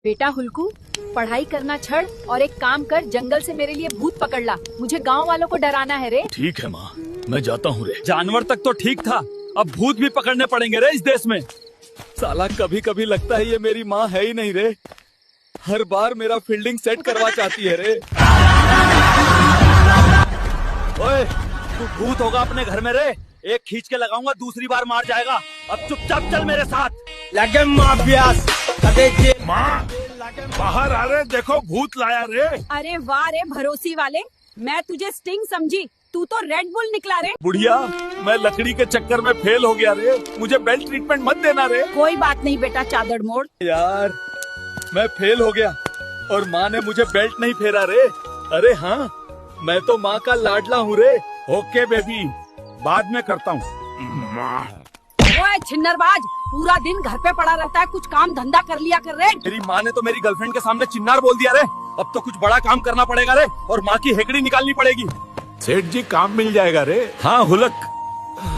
बेटा हुल्कू, पढ़ाई करना छोड़ और एक काम कर, जंगल से मेरे लिए भूत पकड़ ला। मुझे गांव वालों को डराना है रे। ठीक है माँ, मैं जाता हूँ रे। जानवर तक तो ठीक था, अब भूत भी पकड़ने पड़ेंगे रे इस देश में। साला कभी कभी लगता है ये मेरी माँ है ही नहीं रे। हर बार मेरा फील्डिंग सेट करवा चाहती है रे। ओए, तू भूत होगा अपने घर में रे। एक खींच के लगाऊंगा, दूसरी बार मार जाएगा। अब चुपचाप चल मेरे साथ। लगे माफियास माँ, बाहर आ रहे, देखो भूत लाया रे। अरे वाह रे भरोसी वाले, मैं तुझे स्टिंग समझी, तू तो रेड बुल निकला रे। बुढ़िया, मैं लकड़ी के चक्कर में फेल हो गया रे। मुझे बेल्ट ट्रीटमेंट मत देना रे। कोई बात नहीं बेटा चादर मोड़। यार, मैं फेल हो गया और माँ ने मुझे बेल्ट नहीं फेरा रे। अरे हाँ, मैं तो माँ का लाडला हूँ रे। ओके बेबी, बाद में करता हूँ। ओए छिन्नरबाज, पूरा दिन घर पे पड़ा रहता है, कुछ काम धंधा कर लिया कर रे। मेरी माँ ने तो मेरी गर्लफ्रेंड के सामने चिन्नार बोल दिया रे। अब तो कुछ बड़ा काम करना पड़ेगा रे, और माँ की हेकड़ी निकालनी पड़ेगी। सेठ जी, काम मिल जाएगा रे। हाँ हुलक,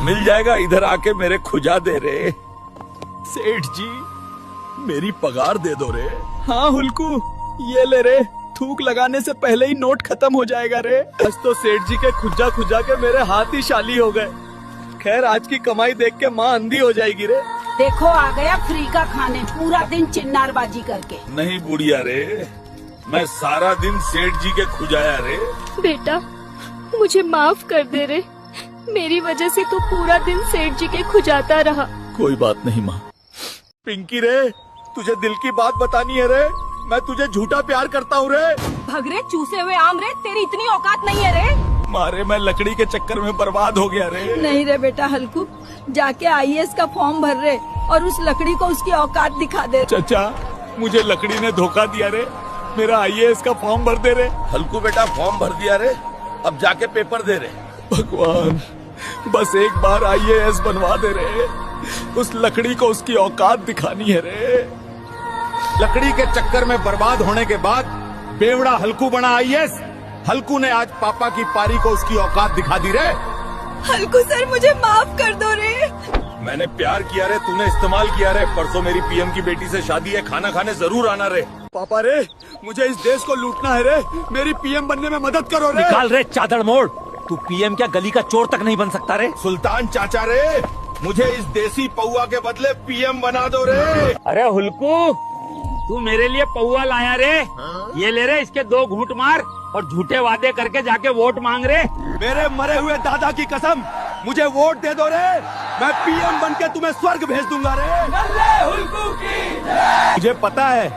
मिल जाएगा। इधर आके मेरे खुजा दे रे। सेठ जी, मेरी पगार दे दो रे। हाँ हुलकू, ये ले रे। थूक लगाने से पहले ही नोट खत्म हो जाएगा रे। आज तो सेठ जी के खुजा खुजा के मेरे हाथ ही शाली हो गए। खैर, आज की कमाई देख के माँ अंधी हो जाएगी रे। देखो आ गया फ्री का खाने, पूरा दिन चिन्नारबाजी करके। नहीं बुढ़िया रे, मैं सारा दिन सेठ जी के खुजाया रे। बेटा, मुझे माफ कर दे रे। मेरी वजह से तू पूरा दिन सेठ जी के खुजाता रहा। कोई बात नहीं माँ। पिंकी रे, तुझे दिल की बात बतानी है रे। मैं तुझे झूठा प्यार करता हूँ रे। भगरे चूसे हुए आम रे, तेरी इतनी औकात नहीं है रे। मारे, मैं लकड़ी के चक्कर में बर्बाद हो गया रे। नहीं रे बेटा हल्कू, जाके आईएएस का फॉर्म भर रे और उस लकड़ी को उसकी औकात दिखा दे। चाचा, मुझे लकड़ी ने धोखा दिया रे। मेरा आईएएस का फॉर्म भर दे रे। हल्कू बेटा, फॉर्म भर दिया रे, अब जाके पेपर दे रे। भगवान, बस एक बार आईएएस बनवा दे रे। उस लकड़ी को उसकी औकात दिखानी है रे। लकड़ी के चक्कर में बर्बाद होने के बाद बेवड़ा हल्कू बना आईएएस। हल्कू ने आज पापा की पारी को उसकी औकात दिखा दी रे। हल्कू सर, मुझे माफ कर दो रे। मैंने प्यार किया रे, तूने इस्तेमाल किया रे। परसों मेरी पीएम की बेटी से शादी है, खाना खाने जरूर आना रे। पापा रे, मुझे इस देश को लूटना है रे। मेरी पीएम बनने में मदद करो रे। निकाल रे चादर मोड़। तू पीएम क्या, गली का चोर तक नहीं बन सकता रे। सुल्तान चाचा रे, मुझे इस देसी पौआ के बदले पीएम बना दो रे। अरे हुल्कू, तू मेरे लिए पौआ लाया रे। ये ले रे, इसके 2 घूंट मार और झूठे वादे करके जाके वोट मांग रे। मेरे मरे हुए दादा की कसम, मुझे वोट दे दो रे। मैं पीएम बनके तुम्हें स्वर्ग भेज दूंगा रे। मुझे पता है,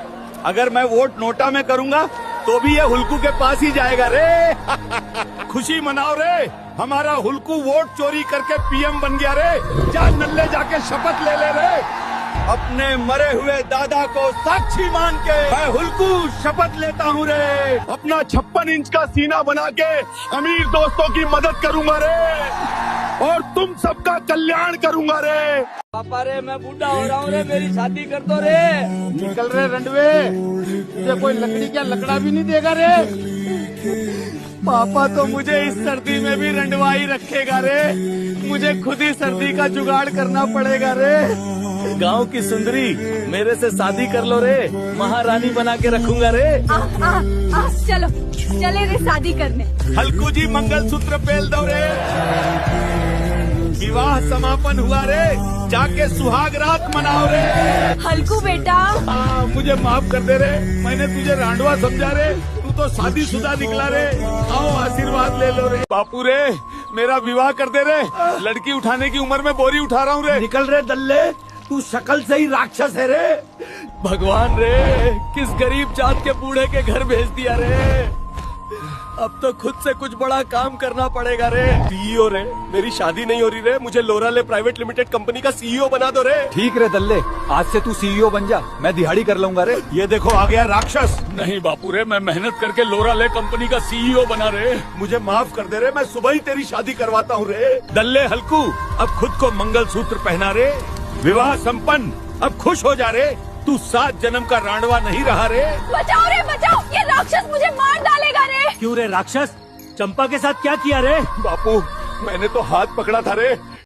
अगर मैं वोट नोटा में करूंगा तो भी ये हुल्कू के पास ही जाएगा रे। खुशी मनाओ रे, हमारा हुल्कू वोट चोरी करके पीएम बन गया रे। जा नल्ले, जाके शपथ ले ले रे। अपने मरे हुए दादा को साक्षी मान के मैं हुल्कू शपथ लेता हूँ रे। अपना 56 इंच का सीना बना के अमीर दोस्तों की मदद करूंगा रे, और तुम सबका कल्याण करूंगा रे। पापा रे, मैं बूढ़ा हो रहा हूँ रे, मेरी शादी कर दो रे। निकल रहे रंडवे, तुझे कोई लकड़ी क्या लकड़ा भी नहीं देगा रे। पापा तो मुझे इस सर्दी में भी रंडवाई रखेगा रे। मुझे खुद ही सर्दी का जुगाड़ करना पड़ेगा रे। गांव की सुंदरी, मेरे से शादी कर लो रे। महारानी बना के रखूंगा रे। चलो चले रे शादी करने। हल्कू जी, मंगलसूत्र पहन दो रे। विवाह समापन हुआ रे, जाके सुहाग रात मनाओ रे। हल्कू बेटा, मुझे माफ कर दे रे। मैंने तुझे रांडवा समझा रे, तू तो शादीशुदा निकला रे। आओ आशीर्वाद ले लो रे। बापू रे, मेरा विवाह कर दे रे। लड़की उठाने की उम्र में बोरी उठा रहा हूँ रे। निकल रे दल्ले, तू शक्ल से ही राक्षस है रे। भगवान रे, किस गरीब जात के बूढ़े के घर भेज दिया रे। अब तो खुद से कुछ बड़ा काम करना पड़ेगा रे। सीईओ रे, मेरी शादी नहीं हो रही रे। मुझे लोराले प्राइवेट लिमिटेड कंपनी का सीईओ बना दो रे। ठीक रे दल्ले, आज से तू सीईओ बन जा, मैं दिहाड़ी कर लूंगा रे। ये देखो आ गया राक्षस। नहीं बापू रे, मैं मेहनत करके लोराले कंपनी का सीईओ बना रे। मुझे माफ कर दे रे, मैं सुबह ही तेरी शादी करवाता हूँ रे। दल्ले हल्कू, अब खुद को मंगलसूत्र पहना रे। विवाह संपन्न, अब खुश हो जा रे। तू 7 जन्म का रांडवा नहीं रहा रे। बचाओ रे बचाओ, ये राक्षस मुझे मार डालेगा रे। क्यों रे राक्षस, चंपा के साथ क्या किया रे? बापू, मैंने तो हाथ पकड़ा था रे,